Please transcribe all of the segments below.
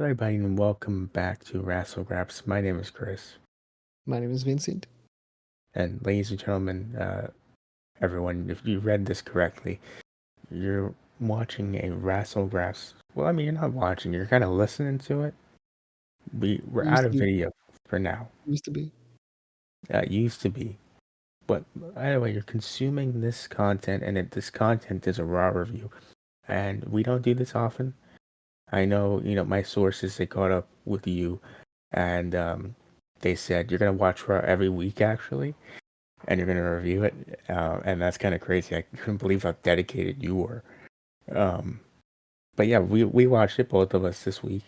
Hello, everybody, and welcome back to Wrassle Graps. My name is Chris, My name is Vincent. and ladies and gentlemen, everyone, if you read this correctly, you're watching a Wrassle Graps. Well, I mean, you're not watching; you're kind of listening to it. We're Used out to of be. video for now. Used to be. Used to be, but anyway, you're consuming this content, and this content is a raw review, and we don't do this often. I know, my sources they caught up with you, and they said you're gonna watch Raw every week, actually. And you're gonna review it, and that's kind of crazy. I couldn't believe how dedicated you were. Um, but yeah, we watched it, both of us, this week,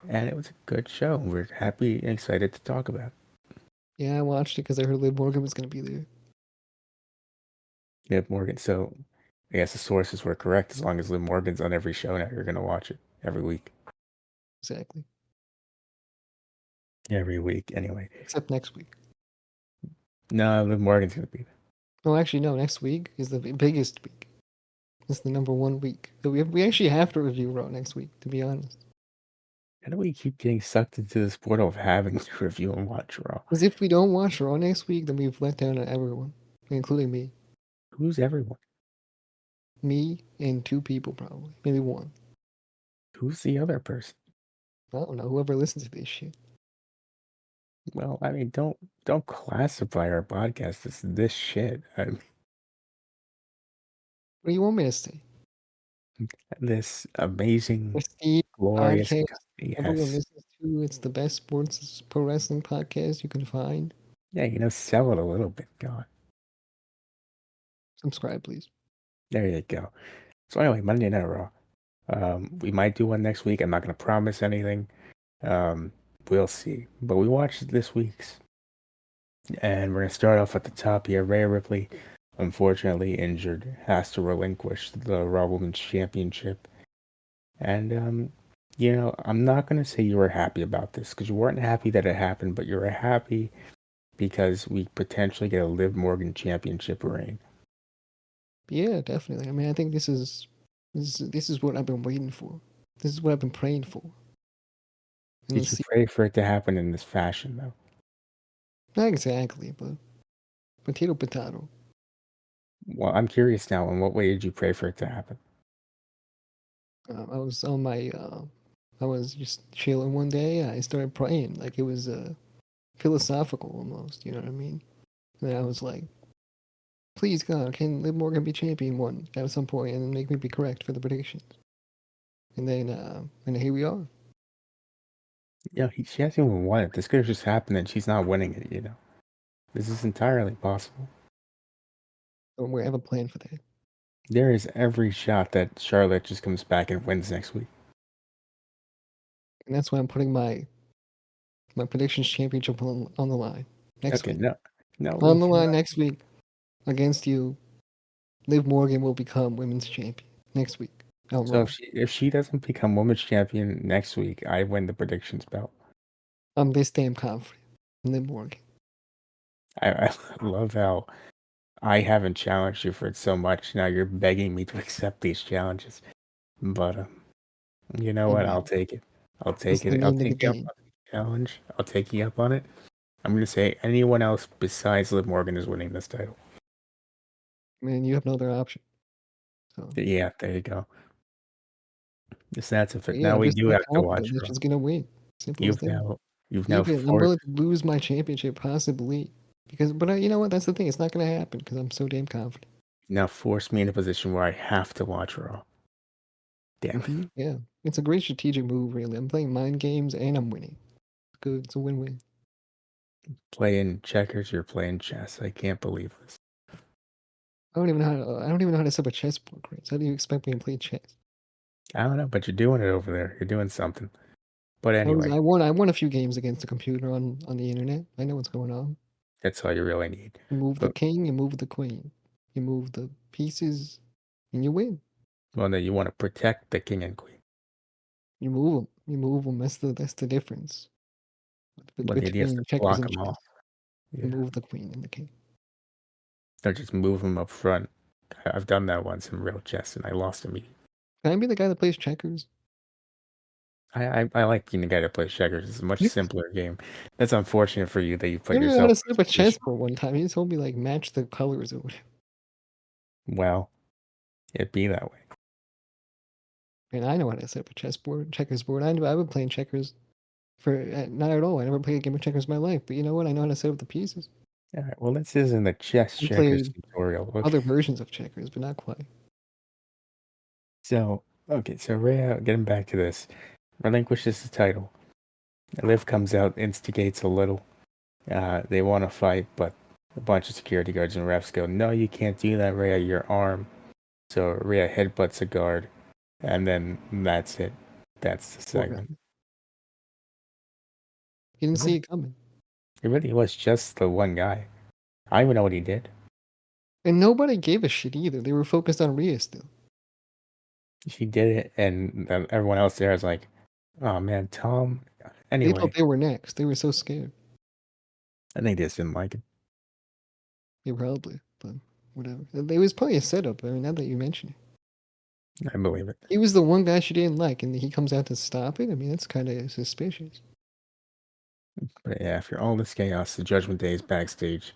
and it was a good show. We're happy and excited to talk about it. Yeah, I watched it because I heard Liv Morgan was going to be there. Liv Morgan. So I guess the sources were correct. As long as Liv Morgan's on every show now, you're gonna watch it every week. Exactly. Every week, anyway. Except next week. No, Liv Morgan's gonna be there. No, actually, no. Next week is the biggest week. It's the #1 week. So we actually have to review Raw next week, to be honest. How do we keep getting sucked into this portal of having to review and watch Raw? Because if we don't watch Raw next week, then we've let down everyone, including me. Who's everyone? Me and 2 people, probably. Maybe 1. Who's the other person? I don't know. Whoever listens to this shit. Well, I mean, don't classify our podcast as this shit. What do you want me to say? This amazing, Prestige glorious podcast. Everyone yes. listens to. It's the best sports pro wrestling podcast you can find. Yeah, sell it a little bit. God, Subscribe, please. there you go. So anyway, Monday Night Raw. We might do one next week. I'm not gonna promise anything. Um, we'll see. But we watched this week's, and we're gonna start off at the top here. Rhea Ripley, unfortunately injured, has to relinquish the Raw Women's Championship. And I'm not gonna say you were happy about this because you weren't happy that it happened, but you were happy because we potentially get a Liv Morgan championship reign. Yeah, definitely. I mean, I think this is what I've been waiting for. This is what I've been praying for. And Did let's you see. pray for it to happen in this fashion, though? Not exactly, but potato. Well, I'm curious now. In what way did you pray for it to happen? I was on my. I was just chilling one day. I started praying, like it was philosophical almost. You know what I mean? And I was like, "Please God, can Liv Morgan be champion one at some point, and then make me be correct for the predictions?" And then here we are. She hasn't even won it. This could have just happened and she's not winning it. This is entirely possible. So we have a plan for that. There is every shot that Charlotte just comes back and wins next week. And that's why I'm putting my predictions championship on the line next Okay, week. no, no, we On the cannot. line next week against you, Liv Morgan will become women's champion next week. On So Raw. if she doesn't become women's champion next week, I win the predictions belt. I'm this damn confident in Liv Morgan. I love how I haven't challenged you for it so much. Now you're begging me to accept these challenges. But you know Hey what? man, I'll take it. I'll it's take the it. I'll name of the take you up game. on the challenge. I'll take you up on it. I'm gonna say anyone else besides Liv Morgan is winning this title. Man, you have no other option. So Yeah, there you go. Just that's it. yeah, Now I'm we just do that have to watch confident that her. she's gonna win. Simple as that. You've now Even I'm forced. willing to lose my championship possibly because, but you know what? That's the thing. It's not gonna happen because I'm so damn confident. Now forced me in a position where I have to watch Raw. Damn it. Yeah, it's a great strategic move. Really, I'm playing mind games and I'm winning. It's good. It's a win-win. Playing checkers, you're playing chess. I can't believe this. I don't even know how to set up a chessboard, Chris. How do you expect me to play chess? I don't know, but you're doing it over there. You're doing something. But I was anyway, I won a few games against the computer on the internet. I know what's going on. that's all you really need. You move the But king, you move the queen, you move the pieces, and you win. well, then you want to protect the king and queen. You move them. You move them. That's the difference But the idea is to between checkers block and them chess. off. You Yeah. move the queen and the king. Don't just move them up front. I've done that once in real chess and I lost immediately. Can I be the guy that plays checkers? I like being the guy that plays checkers. It's a much You simpler game. That's unfortunate for you that you put don't even know how yourself to in set up this a position. chessboard one time. He told me like match the colors or whatever. Well, it'd be that way. And I know how to set up a chessboard, checkers board. I've been playing checkers for not at all. I never played a game of checkers in my life, but you know what? I know how to set up the pieces. All right. Well, this isn't a chess I checkers played tutorial. other Okay. versions of checkers, but not quite. So, okay. So Rhea, getting back to this, relinquishes the title. Liv comes out, instigates a little. They want to fight, but a bunch of security guards and refs go, "No, you can't do that, Rhea. Your arm." So Rhea headbutts a guard, and then that's it. That's the Poor segment. guy. He didn't see it coming. It really was just the one guy. I don't even know what he did. And nobody gave a shit either. They were focused on Rhea still. She did it, and then everyone else there is like, "Oh man, Tom." They thought Anyway, they were next. They were so scared. I think they just didn't like it. They probably, but whatever. It was probably a setup. I mean, now that you mention it. I believe it. He was the one guy she didn't like, and he comes out to stop it. I mean, that's kind of suspicious. But yeah, after all this chaos, the Judgment Day is backstage.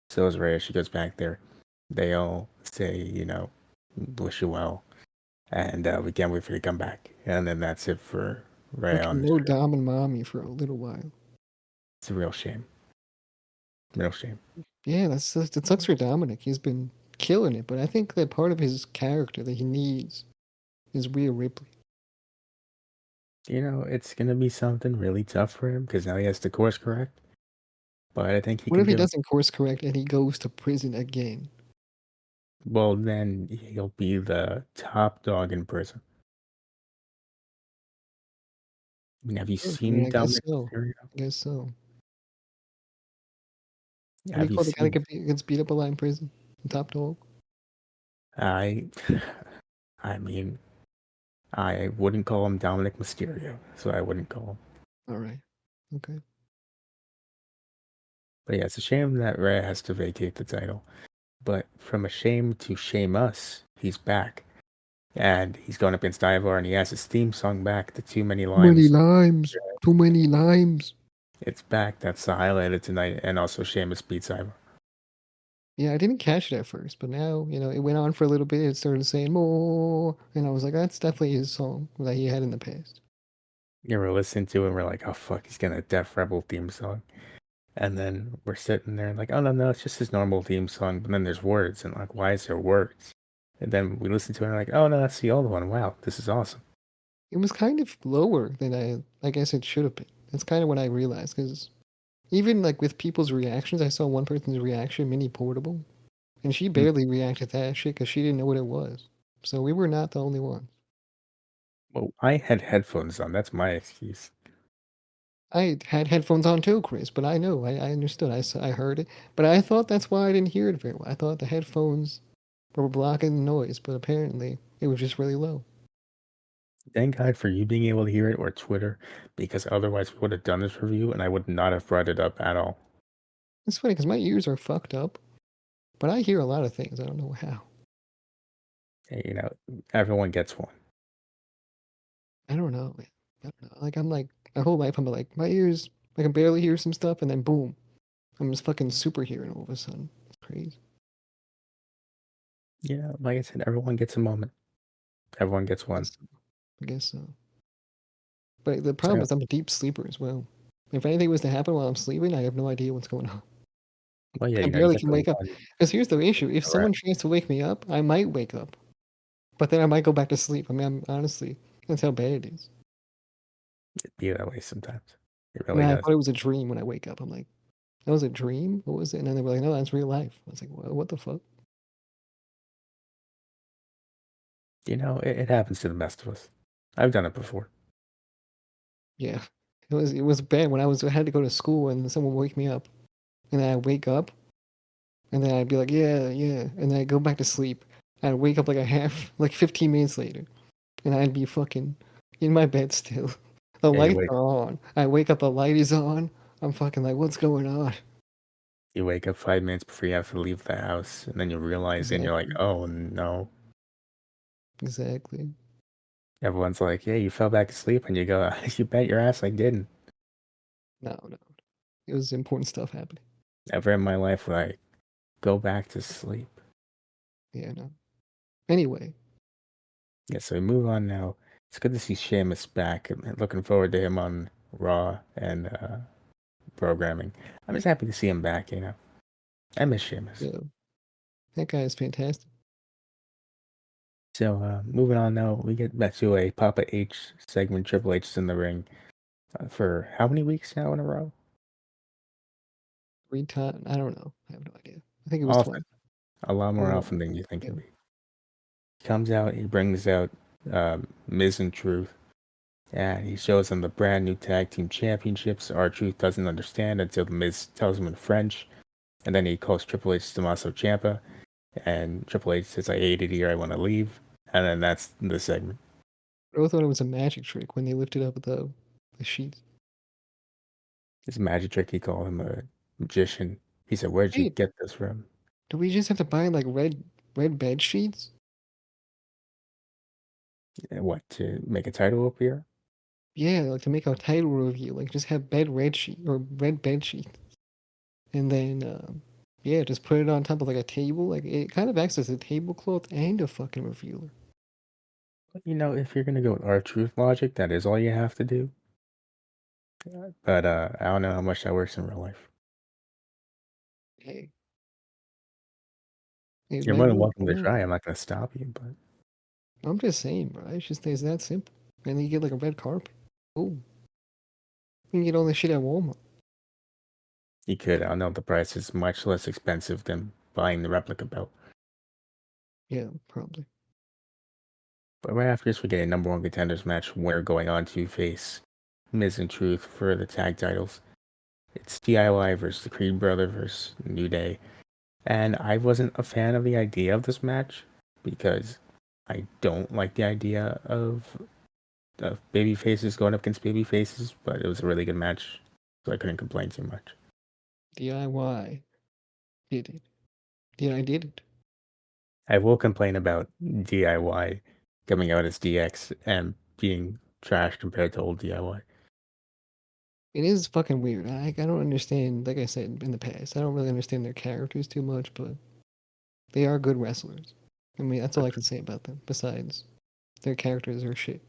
So is Rhea. She goes back there. They all say, wish you well, and we can't wait for you to come back. And then that's it for Rhea Fucking on the no stream. Dom and Mommy for a little while. It's a real shame. Real shame. Yeah, that sucks for Dominic. He's been killing it, but I think that part of his character that he needs is Rhea Ripley. It's gonna be something really tough for him because now he has to course correct. But I think he What can if he do it. doesn't course correct and he goes to prison again? Well, then he'll be the top dog in prison. I mean, have you I mean, seen I guess Dominic so. Mysterio? I guess so. What do you Have you call the guy that seen? gets beat up a lot in prison? The top dog? I, I mean, I wouldn't call him Dominic Mysterio, so I wouldn't call him. All right. Okay. But yeah, it's a shame that Rhea has to vacate the title. But from a shame to shame us, he's back. And he's going up against Ivar, and he has his theme song back, the Too Many Too many Limes. limes. Too many limes. It's back. That's the highlight of tonight. And also Sheamus beats Ivar. Yeah, I didn't catch it at first, but now, it went on for a little bit. It started saying more, and I was like, that's definitely his song that he had in the past. You were listening to it, and we're like, oh, fuck, he's getting a Def Rebel theme song. And then we're sitting there like, oh, no, no, it's just his normal theme song. But then there's words, and like, why is there words? And then we listen to it, and we're like, oh, no, that's the old one. Wow, this is awesome. It was kind of lower than I guess it should have been. That's kind of what I realized, because even like with people's reactions, I saw one person's reaction, Mini Portable, and she Hmm. barely reacted to that shit because she didn't know what it was. So we were not the only ones. Well, I had headphones on. That's my excuse. I had headphones on too, Chris, but I know, I understood, I heard it, but I thought that's why I didn't hear it very well. I thought the headphones were blocking the noise, but apparently it was just really low. Thank God for you being able to hear it or Twitter, because otherwise we would have done this review and I would not have brought it up at all. It's funny because my ears are fucked up, but I hear a lot of things. I don't know how. Hey, everyone gets one. I don't know, man. I don't know. Like I'm like my whole life, I'm like my ears. I can barely hear some stuff, and then boom, I'm just fucking super hearing all of a sudden. It's crazy. Like I said, everyone gets a moment. Everyone gets I one. guess so. I guess so. But the problem So, is I'm a deep sleeper as well. If anything was to happen while I'm sleeping, I have no idea what's going on. well, yeah, I you barely got can the wake up. one. Because here's the issue: if Correct. someone tries to wake me up, I might wake up, but then I might go back to sleep. I mean, honestly, that's how bad it is. It be that way sometimes. It I mean, really I does. thought it was a dream when I wake up. I'm like, that was a dream? What was it? And then they were like, no, that's real life. I was like, what the fuck? It happens to the best of us. I've done it before. Yeah. It was bad when I had to go to school and someone would wake me up. And then I wake up and then I'd be like, yeah, yeah. And then I go back to sleep. I'd wake up like 15 minutes later. And I'd be fucking in my bed still. The Yeah, you lights wake are on. I wake up, the light is on. I'm fucking like, what's going on? you wake up 5 minutes before you have to leave the house, and then you realize, and you're like, Exactly. oh no. Exactly. Everyone's like, "Yeah, you fell back asleep," and you go, "You bet your ass I didn't." No, no. It was important stuff happening. Never in my life would I go back to sleep. Yeah, no. Anyway, Yeah, so we move on now. It's good to see Sheamus back. I'm looking forward to him on Raw and programming. I'm just happy to see him back, you know. I miss Sheamus. yeah, that guy is fantastic. So moving on now, we get back to a Papa H segment. Triple H is in the ring for how many weeks now in a row? 3 times. I don't know. I have no idea. I think it was Often, twice. a lot more Or, often than you think yeah. it'd be. He comes out, he brings out Miz and Truth, and he shows them the brand new tag team championships. R-Truth doesn't understand until the Miz tells him in French, and then he calls Triple H Tommaso Ciampa, and Triple H says, "I hate it here, I want to leave," and then that's the segment. I thought it was a magic trick when they lifted up the sheets. It's a magic trick. He called him a magician. He said, "Where'd you Hey, get this from?" do we just have to buy like red bed sheets? What, to make a title appear? Yeah, like to make a title review, like just have red sheet or red bed sheets, and then yeah, just put it on top of like a table. Like it kind of acts as a tablecloth and a fucking revealer. You know, if you're gonna go with R-Truth logic, that is all you have to do. But I don't know how much that works in real life. Hey, it You're might more than work. welcome to try. I'm not gonna stop you, but I'm just saying, bro. It's just it's that simple. And then you get like a red carpet. Oh, you can get all this shit at Walmart. you could. I know the price is much less expensive than buying the replica belt. Yeah, probably. But right after this, we get a number one contenders match. Winner going on to face Miz and Truth for the tag titles. It's DIY versus the Creed Brother versus New Day. And I wasn't a fan of the idea of this match because I don't like the idea of baby faces going up against baby faces, but it was a really good match, so I couldn't complain too much. DIY did it. Yeah, I did it. I will complain about DIY coming out as DX and being trash compared to old DIY. It is fucking weird. I don't understand. Like I said in the past, I don't really understand their characters too much, but they are good wrestlers. I mean, that's all But I can say about them. Besides, their characters are shit.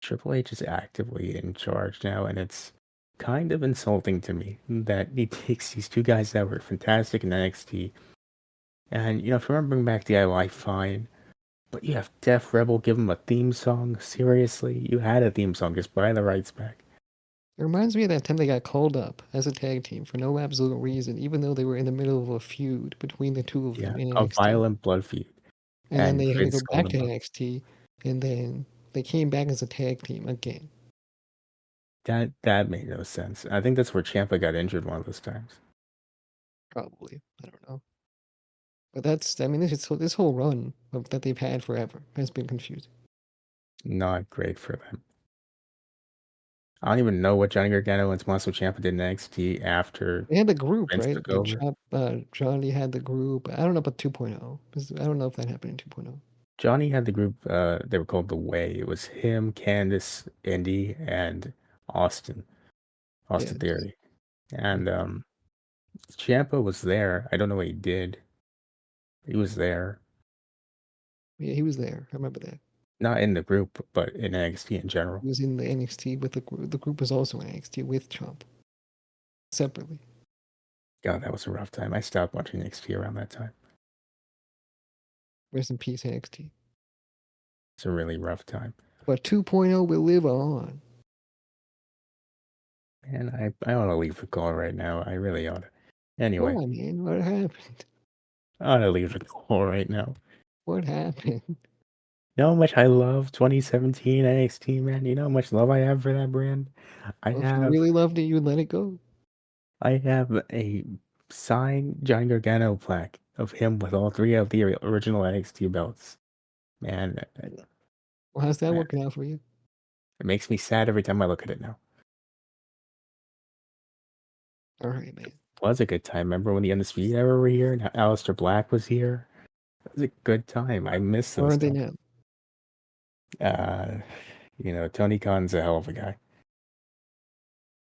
Triple H is actively in charge now, and it's kind of insulting to me that he takes these two guys that were fantastic in NXT. And, you know, if you remember bringing back DIY, fine. But you have Def Rebel give him a theme song? Seriously? You had a theme song, just buy the rights back. It reminds me of that time they got called up as a tag team for no absolute reason, even though they were in the middle of a feud between the two of Yeah, them in a NXT. violent blood feud. And then And they had to go Vince called back to him up. NXT, and then they came back as a tag team again. That made no sense. I think that's where Ciampa got injured one of those times. Probably. I don't know. But I mean, this whole run that they've had forever has been confusing. Not great for them. I don't even know what Johnny Gargano and Tommaso Ciampa did in NXT after They had the group, Vince right? took Like over. Johnny had the group. I don't know about 2.0. I don't know if that happened in 2.0. Johnny had the group, they were called The Way. It was him, Candice, Indy, and Austin. Austin Yes. Theory. And Ciampa was there. I don't know what he did. He was there. Yeah, he was there. I remember that. Not in the group, but in NXT in general. He was in the NXT with the group. The group was also in NXT with Chomp separately. God, that was a rough time. I stopped watching NXT around that time. Rest in peace, NXT. It's a really rough time. But 2.0 will live on. And I ought to leave the call right now. I really ought to. Anyway, Why, man? What happened? I ought to leave the call right now. What happened? You know how much I love 2017 NXT, man? You know how much love I have for that brand? I Well, if you have really loved it, you'd let it go. I have a signed Johnny Gargano plaque of him with all three of the original NXT belts. Man, Well, how's that man, working out for you? it makes me sad every time I look at it now. All right, man. It was a good time. Remember when the Undisputed Era were here and Aleister Black was here? It was a good time. I miss Where those are they times. now? Uh, Tony Khan's a hell of a guy.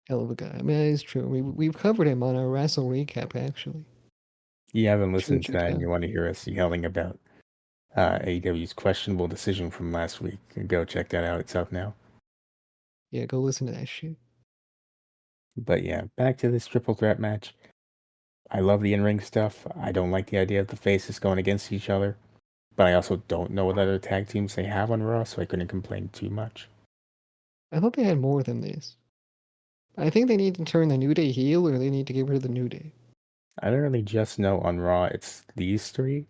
Hell of a guy. I mean, that is true. We've covered him on our Wrassle recap, actually. You haven't Should listened to check that it and out. you want to hear us yelling about AEW's questionable decision from last week, go check that out. It's up now. Yeah, go listen to that shit. But yeah, back to this triple threat match. I love the in-ring stuff. I don't like the idea of the faces going against each other, but I also don't know what other tag teams they have on Raw, so I couldn't complain too much. I thought they had more than this. I think they need to turn the New Day heel, or they need to get rid of the New Day. I literally just know on Raw it's these three,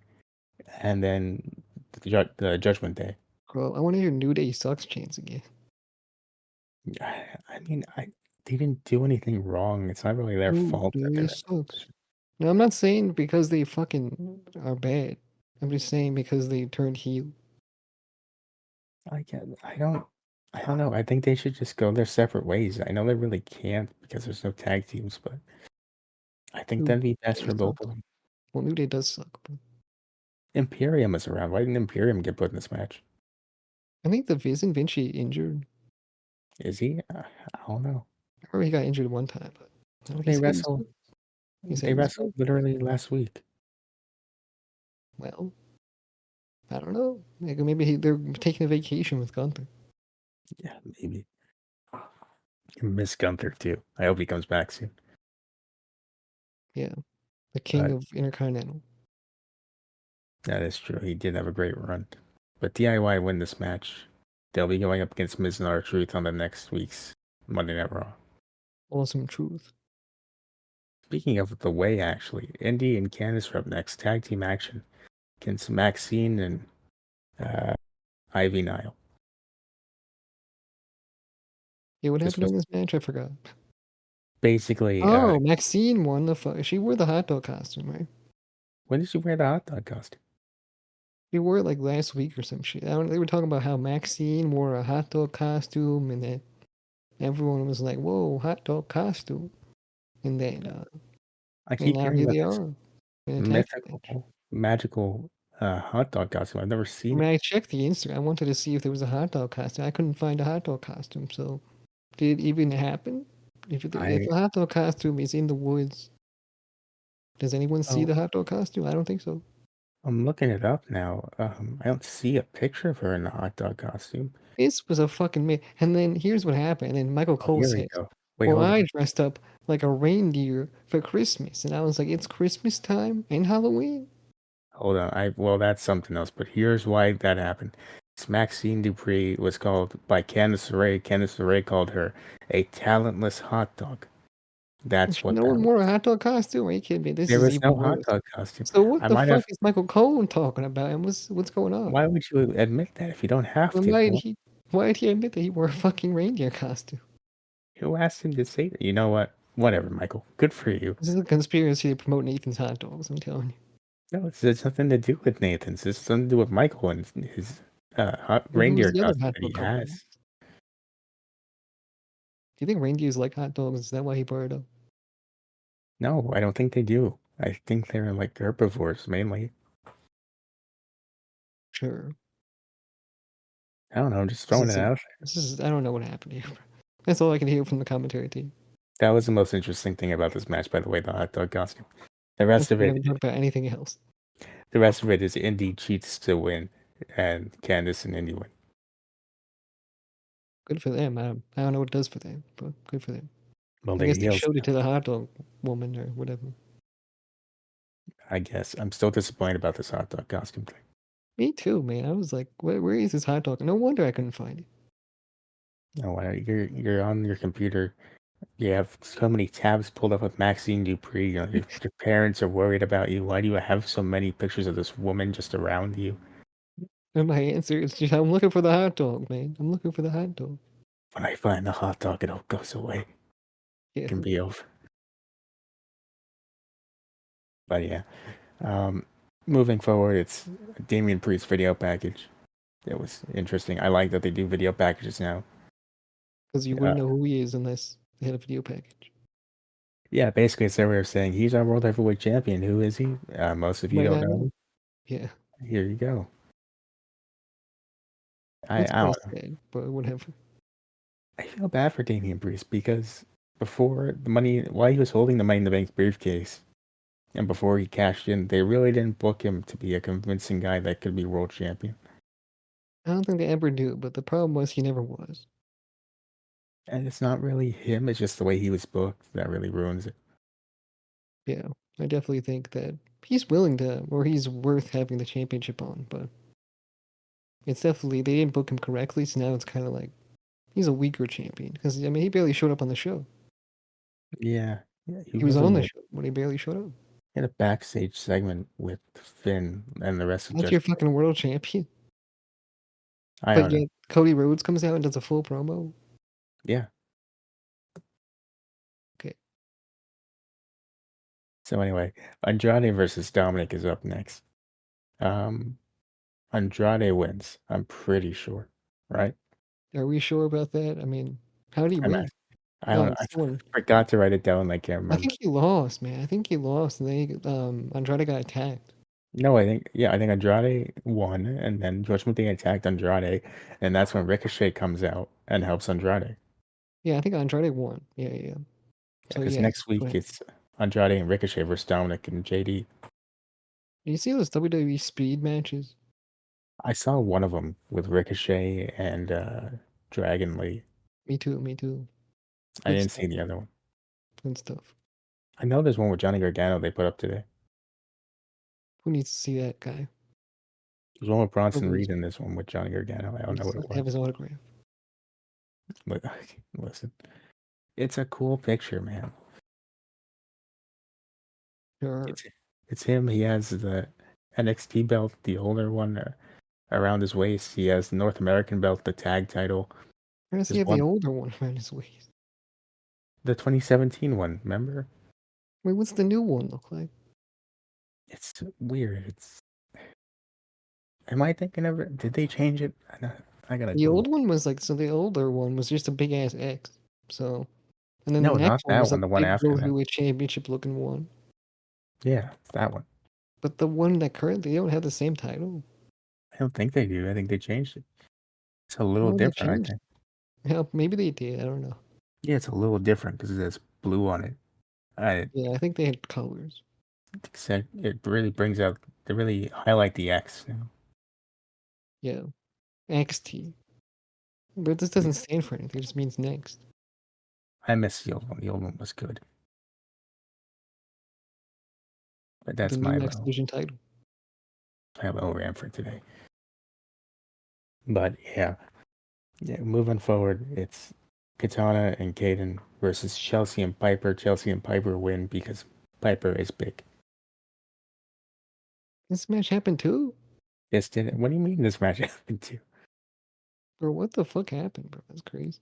and then the Judgment Day. Girl, I want to hear New Day sucks chants again. I mean, they didn't do anything wrong. It's not really their New fault that Day they're. sucks. No, I'm not saying because they fucking are bad. I'm just saying because they turned heel. I get. I don't know. I think they should just go their separate ways. I know they really can't because there's no tag teams, but I think New that'd be best Day for both of sucks. them. Well, New Day does suck, but Imperium is around. Why didn't Imperium get put in this match? I think the Isn't Vinci injured. Is he? I don't know. I remember he got injured one time, but no, he They said he was wrestle. good. He said They he was wrestled good. literally last week. Well, I don't know. Like, maybe they're taking a vacation with Gunther. Yeah, maybe. Miss Gunther too. I hope he comes back soon. Yeah, the king But of Intercontinental. that is true. He did have a great run. But DIY win this match. They'll be going up against Miz and R-Truth on the next week's Monday Night Raw. Awesome truth. Speaking of the way, actually, Indy and Candice are up next. Tag team action against Maxine and uh, Ivy Nile. Yeah, what This happened was in this match? I forgot. basically, Oh, Maxine won the. She wore the hot dog costume, right? when did you wear the hot dog costume? She wore it like last week or some shit. I don't, they were talking about how Maxine wore a hot dog costume, and then everyone was like, "Whoa, hot dog costume!" And then, I and keep now hearing here about they this are in a tag team match. mythical, magical hot dog costume. I've never I seen mean, it. I checked the Instagram. I wanted to see if there was a hot dog costume. I couldn't find a hot dog costume. So, did it even happen? If I a hot dog costume is in the woods, does anyone see oh, the hot dog costume? I don't think so. I'm looking it up now. I don't see a picture of her in the hot dog costume. This was a fucking myth. And then here's what happened. And then Michael Oh, Cole here we says, go. Wait, "Well, hold I on. dressed up like a reindeer for Christmas." And I was like, "It's Christmas time and Halloween." Hold on. Well, that's something else. But here's why that happened. Maxine Dupree was called by Candice LeRae. Candice LeRae called her a talentless hot dog. That's what No that one wore a was. hot dog costume. Are you kidding me? This There is was even no hot worse. dog costume. So what I the might fuck have. is Michael Cole talking about? And what's going on? Why would you admit that if you don't have And to? why did he admit that he wore a fucking reindeer costume? Who asked him to say that? You know what? Whatever, Michael. Good for you. This is a conspiracy to promote Nathan's hot dogs, I'm telling you. No, it's nothing to do with Nathan's. It's something to do with Michael and his hot Well, who's reindeer the other costume hot that he dog company? has. Do you think reindeers like hot dogs? Is that why he brought it up? No, I don't think they do. I think they're like herbivores mainly. Sure. I don't know. I'm just This throwing is it it. out. This is I don't know what happened here. That's all I can hear from the commentary team. That was the most interesting thing about this match, by the way, the hot dog costume. The That's rest of we it, haven't talked about anything else. the rest of it is Indy cheats to win, and Candice and Indy win. Good for them. I don't know what it does for them, but good for them. Well, I they guess they heels showed it now, to the hot dog woman or whatever. I guess. I'm still disappointed about this hot dog costume thing. Me too, man. I was like, where is this hot dog? No wonder I couldn't find it. No, you're on your computer. You have so many tabs pulled up with Maxine Dupree. Your parents are worried about you. Why do you have so many pictures of this woman just around you? And my answer is just, I'm looking for the hot dog, man. I'm looking for the hot dog. When I find the hot dog, it all goes away. It Yeah, can be over. But yeah, um, moving forward, it's a Damian Priest video package. It was interesting. I like that they do video packages now. because you Uh, wouldn't know who he is unless they had a video package. yeah, basically it's their way of saying he's our world heavyweight champion. Who is he? Most of You you might don't not know. know. Yeah. Here you go. That's I kind of don't know. sad, but whatever. I feel bad for Damian Priest because before the money, while he was holding the Money in the Bank briefcase, and before he cashed in, they really didn't book him to be a convincing guy that could be world champion. I don't think they ever do, but the problem was he never was. And it's not really him, it's just the way he was booked that really ruins it. Yeah, I definitely think that he's willing to, or he's worth having the championship on, but it's definitely, they didn't book him correctly, so now it's kind of like he's a weaker champion. Because, I mean, he barely showed up on the show. Yeah, yeah, he He was was a on the little. show, but he barely showed up. He had a backstage segment with Finn and the rest of That's your Judgment Day. fucking world champion. I But don't know. yet, Cody Rhodes comes out and does a full promo. Yeah. Okay. So anyway, Andrade versus Dominic is up next. Um, Andrade wins. I'm pretty sure, right? Are we sure about that? I mean, how did he I'm win? asking. I don't Oh, know. I someone. forgot to write it down. I can't I remember. think he lost, man. I think he lost, and then Andrade got attacked. No, I think Andrade won, and then Judgment Day attacked Andrade, and that's when Ricochet comes out and helps Andrade. Yeah, I think Andrade won. Yeah, yeah. So Because yes, next go week ahead. it's Andrade and Ricochet versus Dominic and JD. Do you see those WWE speed matches? I saw one of them with Ricochet and Dragon Lee. Me too. Me too. I Good didn't stuff. see the other one. Good stuff. I know there's one with Johnny Gargano they put up today. Who needs to see that guy? There's one with Or Bronson lose? Reed and this one with Johnny Gargano. I don't know Just what it have was. his autograph. But listen, it's a cool picture, man. Sure. It's it's him. He has the NXT belt, the older one around his waist. He has the North American belt, the tag title. Why does he There's have the one, older one around his waist? the 2017 one. Remember? Wait, what's the new one look like? It's weird. It's. Am I thinking of it? Did they change it? I gotta The Google. old one was like, so the older one was just a big ass X. So, and then the No, not next one that was one. like The a one big after World that. Heavyweight Championship looking one. Yeah, it's that one. But the one that currently they don't have the same title. I don't think they do. I think they changed it. It's a little Why would they different, I change? think. Hell, maybe they did. I don't know. Yeah, it's a little different because it has blue on it. I Yeah, I think they had colors. think it really brings out, they really highlight the X now. Yeah, XT. But this doesn't stand for anything. It just means next. I miss the old one. The old one was good. But The that's new X Division title. my little rant for today. But yeah, moving forward, it's Katana and Kaden versus Chelsea and Piper. Chelsea and Piper win because Piper is big. This match happened too? Yes, did it? What do you mean this match happened to? Bro, what the fuck happened, bro? That's crazy.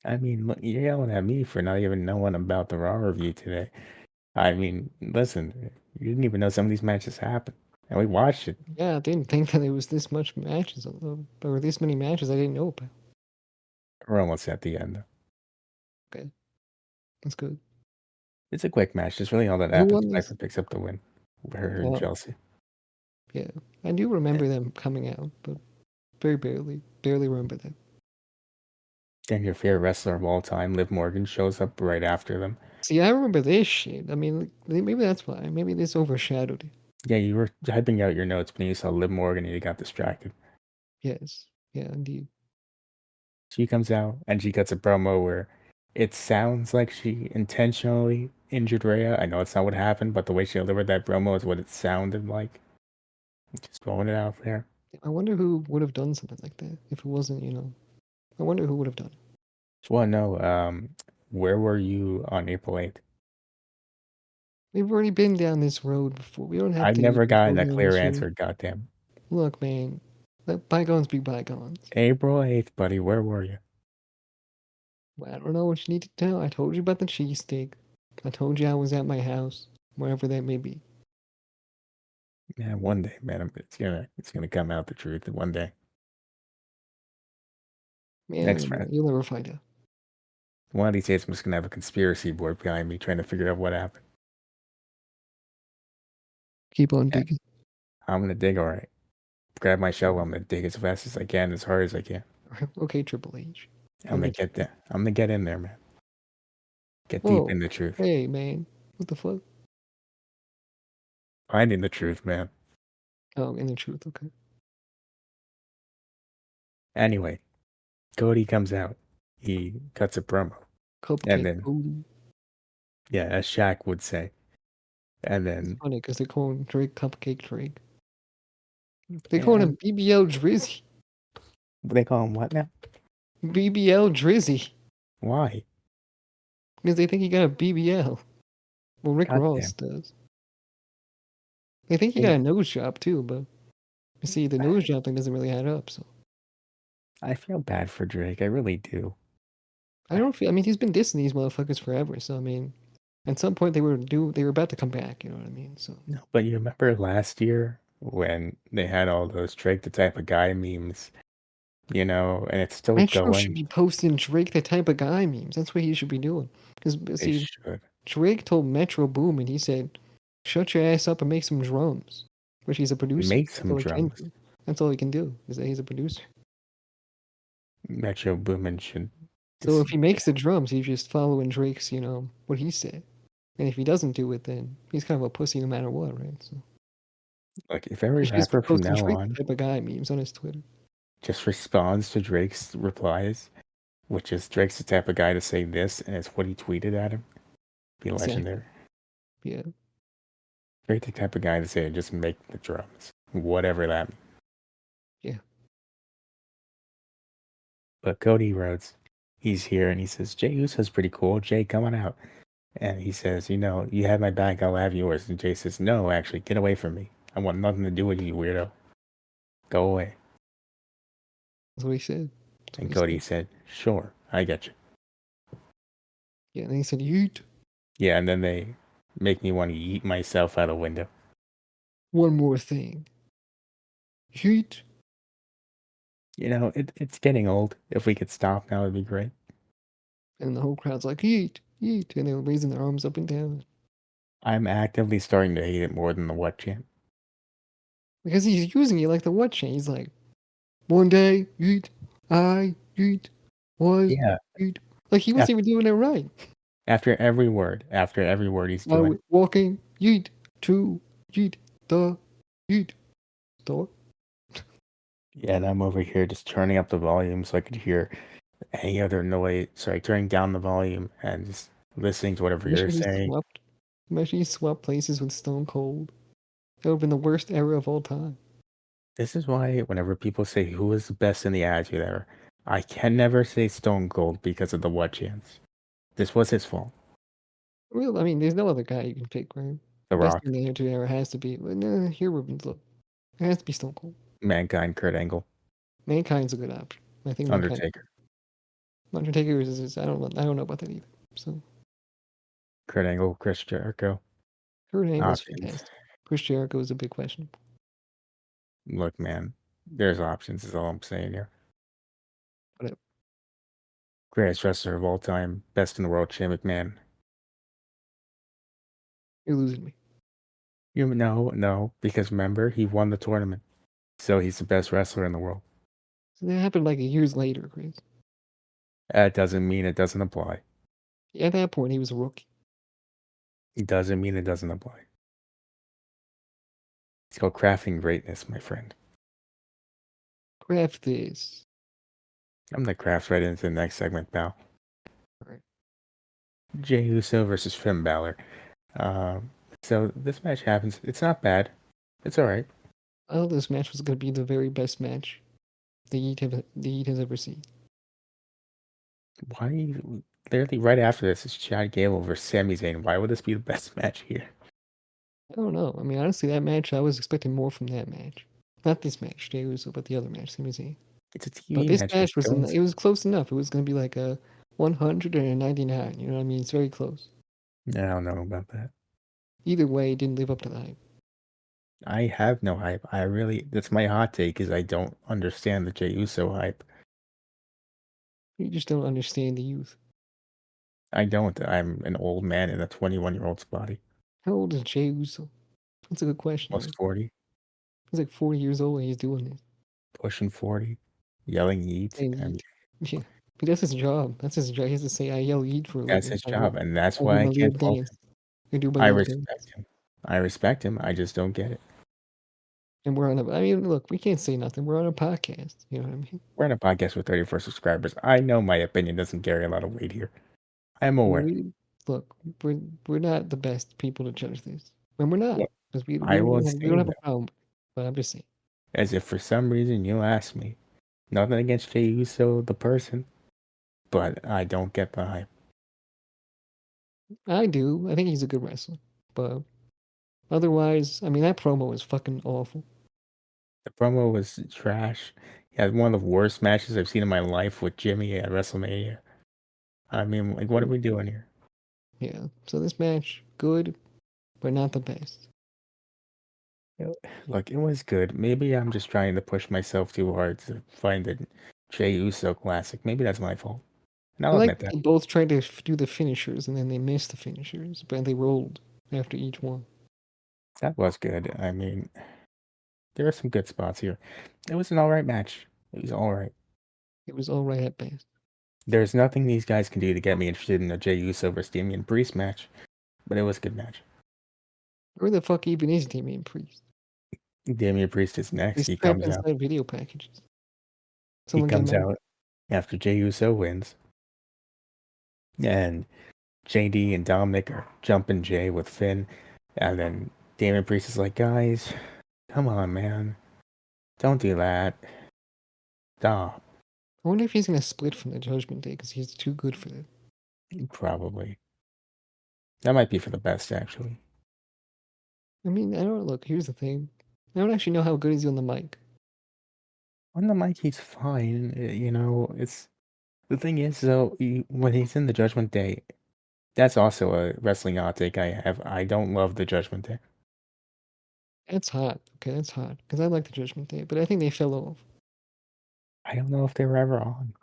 I mean, look, you're yelling at me for not even knowing about the Raw review today. I mean, listen, you didn't even know some of these matches happened, and we watched it. Yeah, I didn't think that there was this much matches, or this many matches I didn't know about. We're almost at the end. Okay, that's good. It's a quick match. That's really all that Who happens. won this? Piper picks up the win. Her and Oh, Chelsea. yeah. I do Yeah. remember them coming out, but very barely remember them. Then your favorite wrestler of all time, Liv Morgan, shows up right after them. See, I remember this shit. I mean, like, maybe that's why. Maybe this overshadowed it. Yeah, you were typing out your notes, but then you saw Liv Morgan and you got distracted. Yes. Yeah, indeed. She comes out and she cuts a promo where it sounds like she intentionally injured Rhea. I know it's not what happened, but the way she delivered that promo is what it sounded like. Just throwing it out there. I wonder who would have done something like that if it wasn't, I wonder who would have done it. Just want to know, where were you on April 8th? We've already been down this road before. We don't have I've to, never go gotten a down clear this road. answer, goddamn. Look, man, let bygones be bygones. April 8th, buddy, where were you? Well, I don't know what you need to know. I told you about the cheesesteak. I told you I was at my house, wherever that may be. Yeah, one day, man, it's gonna come out the truth one day. Next Man, friend. you'll never find out. One of these days I'm just gonna have a conspiracy board behind me trying to figure out what happened. Keep on Yeah, digging. I'm gonna dig all right. grab my shovel. I'm gonna dig as fast as I can, as hard as I can. Okay, Triple H. I'm I'm gonna the get truth. there. I'm gonna get in there, man. Get deep Whoa. in the truth. Hey, man. What the fuck? Finding the truth, man. Oh, in the truth. Okay. Anyway, Cody comes out. He cuts a promo. And Cupcake then, Cody. yeah, as Shaq would say. And It's then, funny because they're calling Drake Cupcake Drake. They calling and him BBL Drizzy. they call him what now? BBL Drizzy. Why? Because they think he got a BBL. Well, Rick Ross Goddamn. does. They think he got They, a nose job too, but you see, the nose job thing doesn't really add up. So I feel bad for Drake. I really do. I don't feel. I mean, he's been dissing these motherfuckers forever. So I mean, at some point they were about to come back. You know what I mean? So No, but you remember last year when they had all those Drake the type of guy memes, and it's still Metro should going. be posting Drake the type of guy memes. That's what he should be doing. Because They see, should Drake told Metro Boomin, he said, "Shut your ass up and make some drums," which he's a producer. make That's some all he can drums. do. That's all he can do is that he's a producer. Metro Boomin should. So This, if he makes the drums, he's just following Drake's, what he said. And if he doesn't do it, then he's kind of a pussy no matter what, right? So like if he every should just be rapper from posting now Drake on type of guy memes on his Twitter. just responds to Drake's replies, which is Drake's the type of guy to say this, and it's what he tweeted at him. Be Exactly. legendary. Yeah. Drake the type of guy to say just make the drums, whatever that means. Yeah. But Cody Rhodes, he's here and he says, Jay Uso's pretty cool. Jay, come on out. And he says, you have my back, I'll have yours. And Jay says, no, actually, get away from me. I want nothing to do with you, weirdo. Go away. That's what he said. That's what And he Cody said. said, sure, I get you. Yeah. And then he said, "Yeet." Yeah, and then they make me want to eat myself out a window. One more thing. Yeet. It's getting old. If we could stop now, it'd be great. And the whole crowd's like, "Yeet, yeet," and they're raising their arms up and down I'm actively starting to hate it more than the what chant. because he's using it like the what chain. He's like, "One day, yeet, I yeet, was Yeah, yeet." Like he wasn't even doing it right. after every word he's I doing was walking, yeet, to yeet, the yeet, store. Yeah, and I'm over here just turning up the volume so I could hear any other noise. Sorry, turning down the volume and just listening to whatever you're Imagine he saying. swapped. Imagine he swapped places with Stone Cold. That would have been the worst era of all time. This is why whenever people say who is the best in the Attitude Era, I can never say Stone Cold because of the what chance. This was his fault. Well, I mean, there's no other guy you can pick, right? The Best Rock, in the Attitude Era has to be. But no, here we're look. It has to be Stone Cold. Mankind, Kurt Angle, Mankind's a good option. I think Mankind. Undertaker, Undertaker is I don't know about that either. So Kurt Angle, Chris Jericho. Kurt Angle's Options. fantastic. Chris Jericho is a big question. Look, man, there's options is all I'm saying here. Whatever. Greatest wrestler of all time, best in the world, Shane McMahon. You're losing me. No, because remember, he won the tournament. So he's the best wrestler in the world. So that happened like years later, Chris. That doesn't mean it doesn't apply. At that point, he was a rookie. It doesn't mean it doesn't apply. It's called crafting greatness, my friend. Craft this. I'm gonna craft right into the next segment, pal. All right. Jey Uso versus Finn Balor. So this match happens. It's not bad. It's all right. I thought this match was going to be the very best match the Heat has ever seen. Why? Literally right after this is Chad Gable versus Sami Zayn. Why would this be the best match here? I don't know. I mean, honestly, that match, I was expecting more from that match. Not this match, Jey Uso, but the other match, Sami Zayn. It's a But TV this match. match Just was go and it was close enough. It was going to be like a 100 and a 99. You know what I mean? It's very close. I don't know about that. Either way, it didn't live up to the hype. I have no hype. That's my hot take is I don't understand the Jey Uso hype. You just don't understand the youth. I don't. I'm an old man in a 21-year-old's body. How old is Jey Uso? That's a good question, Almost right? 40. He's like 40 years old and he's doing this. Pushing 40, yelling "Yeet." Saying I mean, yeet. Yeah. But that's his job. That's his job. He has to say, I yell yeet for a that's living. his job, and that's I do why I my little can't fault dance. him. I do my I little dance. respect him. I respect him. I just don't get it. And we're on a, I mean, look, we can't say nothing. We're on a podcast. You know what I mean? We're on a podcast with 34 subscribers. I know my opinion doesn't carry a lot of weight here. I'm aware. We, look, we're not the best people to judge this. And we're not. Look, Because I will we don't say have though, a problem. But I'm just saying. as if for some reason you asked me, nothing against Jey Uso, the person, but I don't get the hype. I do. I think he's a good wrestler. But otherwise, I mean, that promo was fucking awful. The promo was trash. He had one of the worst matches I've seen in my life with Jimmy at WrestleMania. I mean, like, what are we doing here? Yeah. So this match, good, but not the best. Look, it was good. Maybe I'm just trying to push myself too hard to find the Jey Uso classic. Maybe that's my fault. And I I'll like admit that that. they both tried to do the finishers and then they missed the finishers, but they rolled after each one. That was good. I mean, there are some good spots here. It was an alright match. It was alright. It was all right at best. There's nothing these guys can do to get me interested in a Jey Uso versus Damian Priest match, but it was a good match. Where the fuck even is Damian Priest? Damian Priest is next. He's trapped inside video packages. He Someone get him comes out. out after Jey Uso wins, and JD and Dominic are jumping Jay with Finn, and then Damian Priest is like, guys, come on, man, don't do that. Stop. I wonder if he's gonna split from the Judgment Day because he's too good for that. Probably. That might be for the best, actually. I mean, I don't look. Here's the thing. I don't actually know how good is he on the mic. On the mic, he's fine. It's the thing is though, when he's in the Judgment Day, that's also a wrestling outtake I have. I don't love the Judgment Day. That's hot. Okay, that's hot because I like the Judgment Day, but I think they fell off. I don't know if they were ever on.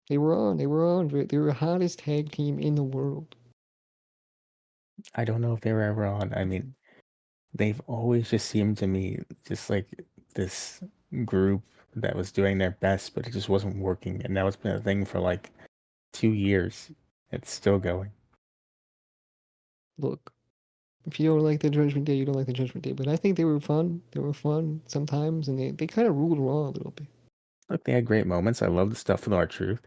They were on. They were on. They were the hottest tag team in the world. I don't know if they were ever on. I mean, they've always just seemed to me just like this group that was doing their best, but it just wasn't working. And now it's been a thing for like 2 years. It's still going. Look, if you don't like the Judgment Day, you don't like the Judgment Day. But I think they were fun. They were fun sometimes, and they kind of ruled Raw a little bit. Look, they had great moments. I love the stuff with R-Truth.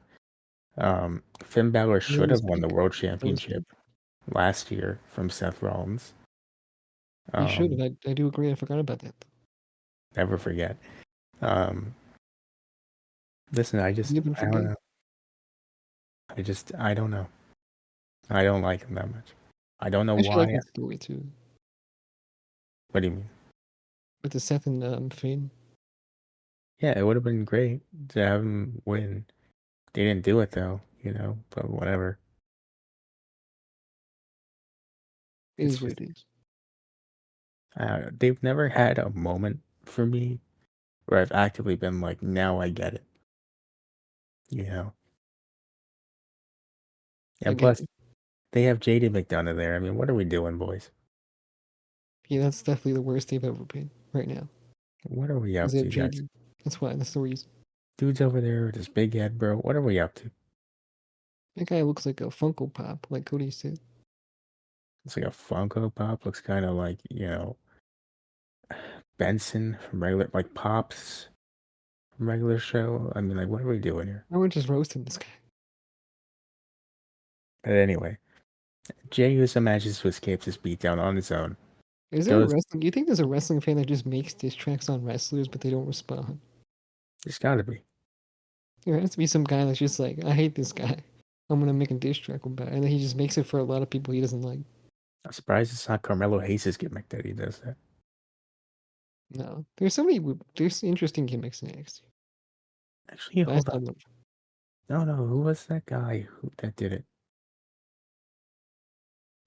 Finn Balor And that should was have won the big. world That was championship big. last year from Seth Rollins. He should Um, have. I do agree. I forgot about that. Never forget. Um, Listen, Never I don't forget. know. I don't know. I don't like him that much. I don't know I actually like why. that story too, What do you mean? with the Seth and Finn. Yeah, it would have been great to have him win. They didn't do it though, but whatever. It It's is what just it is. they've never had a moment for me where I've actively been like, now I get it, you know. I And get plus, it. they have JD McDonough there. I mean, what are we doing, boys? Yeah, that's definitely the worst they've ever been right now. What are we Because up they have to, guys? JD. That's why. That's the reason. Dude's over there with his big head, bro. What are we up to? That guy looks like a Funko Pop, like Cody said. It's like a Funko Pop. Looks kind of like, Benson from regular, like Pops from regular show. I mean, like, what are we doing here? I would just roasting this guy. But anyway, Jey Uso manages to escape this beatdown on his own. Is there a Goes, wrestling? Do you think there's a wrestling fan that just makes diss tracks on wrestlers, but they don't respond? there's gotta be. There has to be some guy that's just like, I hate this guy. I'm gonna make a diss track about it. And then he just makes it for a lot of people he doesn't like. I'm surprised it's not Carmelo Hayes' gimmick that he does that. No. There's so many there's interesting gimmicks in NXT. Actually, That's hold not up. one. No, no, who was that guy that did it?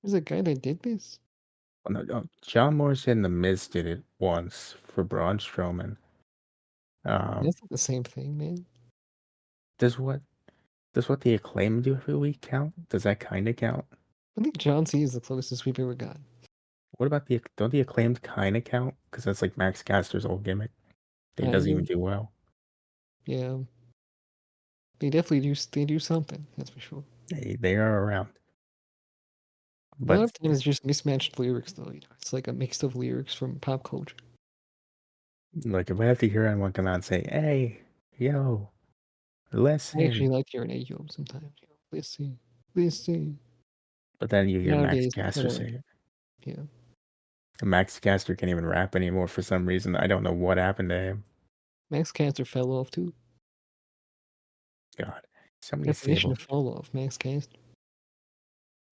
There's a guy that did this. Oh, no, no, John Morrison and The Miz did it once for Braun Strowman. Um, That's not the same thing, man. does what the Acclaim do every week count? Does that kind of count? I think John C is the closest we've ever got. What about don't the Acclaimed kind of count? Because that's like Max Caster's old gimmick. It Kind doesn't even of. do well. Yeah. They definitely do. They do something. That's for sure. They are around, A lot but of times it's just mismatched lyrics, though. You know, it's like a mix of lyrics from pop culture. like if I have to hear anyone come out and say, "Hey, yo, I actually listen," like hearing Ayo sometimes. You know, listen, listen. but then you hear Max Nowadays, I Caster don't say like it. it. Yeah. And Max Caster can't even rap anymore for some reason. I don't know what happened to him. Max Caster fell off too. God, somebody Definition stable. of fall off. Max Caster.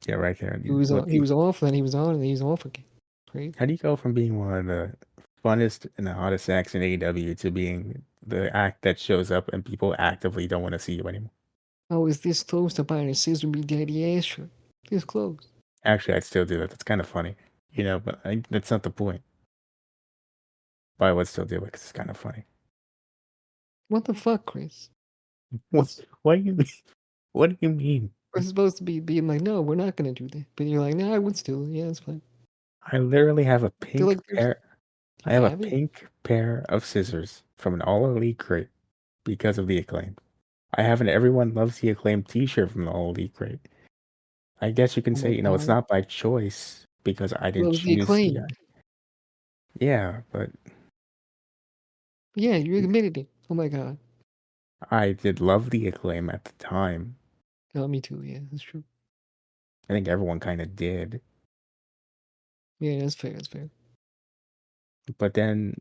Yeah, right there. He was What on. He the? was off, then he was on, and then he's off again. Crazy. How do you go from being one of the funnest and the hottest acts in AEW to being the act that shows up and people actively don't want to see you anymore? I was this close to buying a Scissor Me Daddy ass shirt. This close. Actually, I'd still do that. That's kind of funny, but that's not the point. But I would still do it because it's kind of funny. What the fuck, Chris? What do you mean? What do you mean? We're supposed to be being like, no, we're not gonna do that. But you're like, nah, I would still. Yeah, it's fine. I literally have a I feel pink like there's. pair. I You have a have it. pink pair of scissors from an All Elite crate because of the Acclaim. I have an Everyone Loves the Acclaim T-shirt from the All Elite crate. I guess you can Oh say, my it's god. not by choice because I didn't Loves the choose the acclaim. guy. Yeah, but Yeah, you admitted it. Oh my god. I did love the Acclaim at the time. Oh, me too. Yeah, that's true. I think everyone kind of did. Yeah, that's fair. That's fair. But then,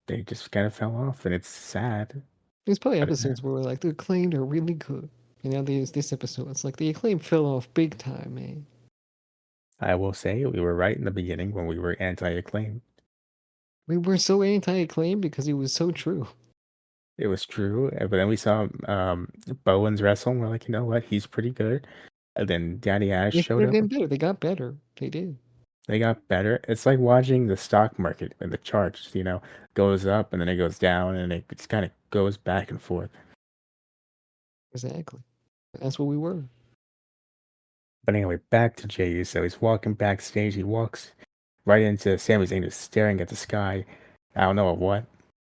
they just kind of fell off, and it's sad. There's probably But episodes where we're like, the acclaimed are really good. And now there's this episode. It's like the acclaim fell off big time, man. I will say we were right in the beginning when we were anti-Acclaim. We were so anti-acclaim because it was so true. It was true, but then we saw Bowens wrestle, and we're like, you know what? He's pretty good. And then Daddy Ash They showed started up. getting better. They got better. They did. They got better. It's like watching the stock market and the charts, goes up and then it goes down and it just kind of goes back and forth. Exactly. That's what we were. But anyway, back to Jey Uso. He's walking backstage. He walks right into Sami Zayn, who's staring at the sky. I don't know what,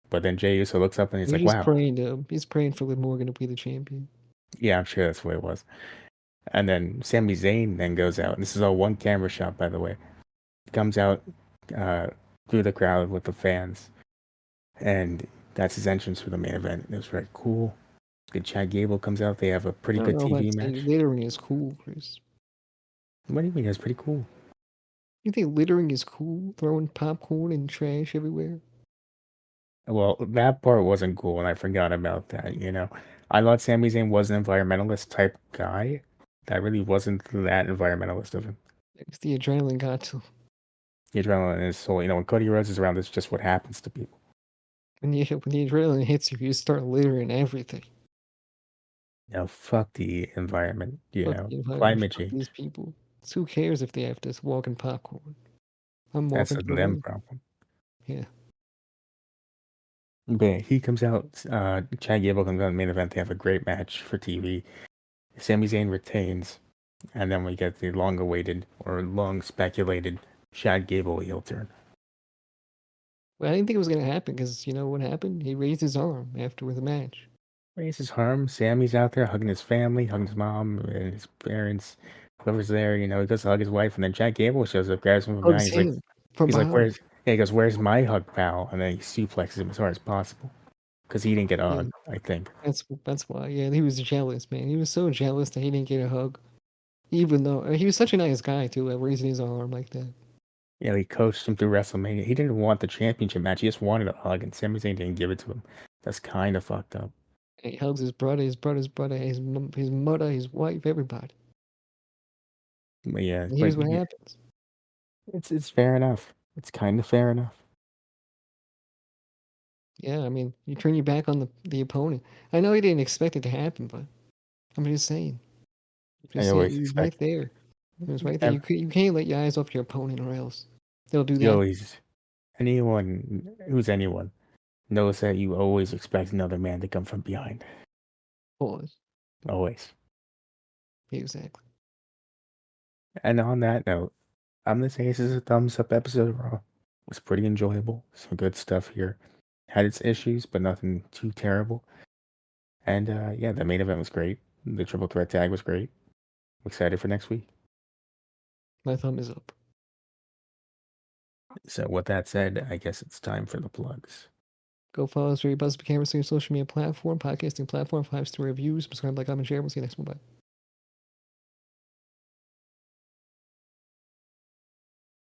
but then Jey Uso looks up and he's He's like, just "Wow, praying to. He's praying for Liv Morgan to be the champion. yeah, I'm sure that's what it was." And then Sami Zayn then goes out. And this is all one camera shot, by the way. He comes out uh, through the crowd with the fans, and that's his entrance for the main event. It was very cool. Good. Chad Gable comes out. They have a pretty I don't good know about TV saying match. littering is cool, Chris. What do you mean? That's pretty cool. You think littering is cool? Throwing popcorn and trash everywhere? Well, that part wasn't cool, and I forgot about that. I thought Sami Zayn was an environmentalist type guy. That really wasn't that environmentalist of him. It's the adrenaline got to. The adrenaline in his soul. When Cody Rhodes is around, it's just what happens to people. When the adrenaline hits you, you start littering everything. Fuck the environment. Fuck the environment. Climate Fuck these change. people. So who cares if they have to walk in popcorn? I'm That's walking a to them work. problem. Yeah. But yeah, he comes out. Chad Gable comes out in the main event. They have a great match for TV. Sami Zayn retains, and then we get the long-awaited or long speculated Chad Gable heel turn. Well, I didn't think it was gonna happen because you know what happened? He raised his arm after the match. Raises harm. Sammy's out there hugging his family, hugging his mom and his parents, whoever's there. He goes to hug his wife, and then Chad Gable shows up, grabs him from behind. Hugs him from He's like, behind. where's? Yeah, he goes, where's my hug, pal? And then he suplexes him as hard as possible because he didn't get a Yeah, hug. I think. that's why. Yeah, he was jealous, man. He was so jealous that he didn't get a hug, even though he was such a nice guy too, at raising his arm like that. He coached him through WrestleMania. He didn't want the championship match. He just wanted a hug, and Sami Zayn didn't give it to him. That's kind of fucked up. And he hugs his brother, his brother's brother, his mother, his wife, everybody. But yeah, And here's what yeah, happens. it's fair enough. It's kind of fair enough. Yeah, I mean, you turn your back on the opponent. I know he didn't expect it to happen, but I'm just saying. I Just yeah, always he was right expect. there. He was right there. ev- You can't let your eyes off your opponent, or else they'll do You that. always anyone who's anyone knows that you always expect another man to come from behind. Pause. Always. Exactly. And on that note, I'm gonna say this is a thumbs up episode of Raw. It was pretty enjoyable. Some good stuff here. Had its issues, but nothing too terrible. And yeah, the main event was great. The triple threat tag was great. I'm excited for next week. My thumb is up. So with that said, I guess it's time for the plugs. Go follow us for your Buzz Cameras on your social media platform, podcasting platform, 5-star reviews, subscribe, like, comment, share. We'll see you next one. Bye.